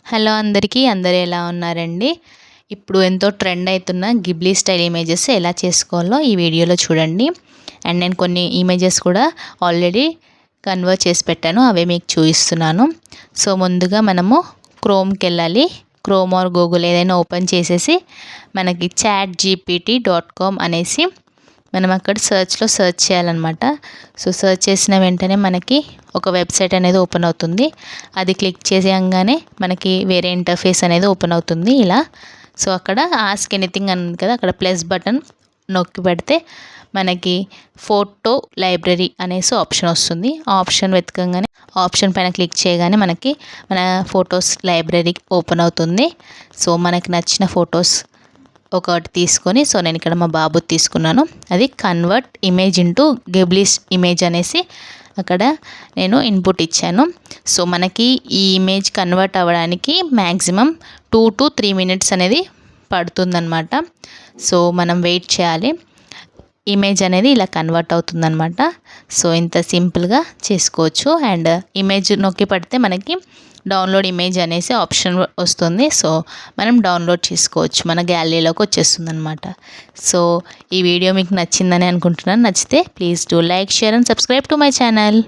Hello అందరికీ, అందరూ ఎలా ఉన్నారండి? ఇప్పుడు ఎంతో ట్రెండ్ అవుతున్న గిబ్లీ స్టైల్ ఇమేజెస్ ఎలా చేసుకోవాలో ఈ వీడియోలో చూడండి. అండ్ నేను కొన్ని ఇమేజెస్ కూడా ఆల్రెడీ కన్వర్ట్ చేసి పెట్టాను, అవే మీకు చూపిస్తున్నాను. సో ముందుగా మనము క్రోమ్కి వెళ్ళాలి. క్రోమ్ ఆర్ గూగుల్ ఏదైనా ఓపెన్ చేసేసి మనకి chatgpt.com అనేసి మనం అక్కడ సర్చ్లో సర్చ్ చేయాలన్నమాట. సో సర్చ్ చేసిన వెంటనే మనకి ఒక వెబ్సైట్ అనేది ఓపెన్ అవుతుంది. అది క్లిక్ చేయంగానే మనకి వేరే ఇంటర్ఫేస్ అనేది ఓపెన్ అవుతుంది ఇలా. సో అక్కడ ఆస్క్ ఎనీథింగ్ అని ఉంది కదా, అక్కడ ప్లస్ బటన్ నొక్కి పెడితే మనకి ఫోటో లైబ్రరీ అనేసి ఆప్షన్ వస్తుంది. ఆ ఆప్షన్ వెతకంగానే ఆప్షన్ పైన క్లిక్ చేయగానే మనకి మన ఫొటోస్ లైబ్రరీ ఓపెన్ అవుతుంది. సో మనకి నచ్చిన ఫొటోస్ ఒకటి తీసుకొని, సో నేను ఇక్కడ మా బాబు తీసుకున్నాను. అది కన్వర్ట్ ఇమేజ్ ఇంటూ గిబ్లీస్ ఇమేజ్ అనేసి అక్కడ నేను ఇన్పుట్ ఇచ్చాను. సో మనకి ఈ ఇమేజ్ కన్వర్ట్ అవ్వడానికి మ్యాక్సిమం 2 to 3 minutes అనేది పడుతుందన్నమాట. సో మనం వెయిట్ చేయాలి. ఇమేజ్ అనేది ఇలా కన్వర్ట్ అవుతుందన్నమాట. సో ఇంత సింపుల్గా చేసుకోవచ్చు. అండ్ ఇమేజ్ నొక్కి పడితే మనకి డౌన్లోడ్ ఇమేజ్ అనేసి ఆప్షన్ వస్తుంది. సో మనం డౌన్లోడ్ చేసుకోవచ్చు, మన గ్యాలరీలోకి వచ్చేస్తుంది అనమాట. సో ఈ వీడియో మీకు నచ్చిందని అనుకుంటున్నాను. నచ్చితే please do like, share and subscribe to my channel.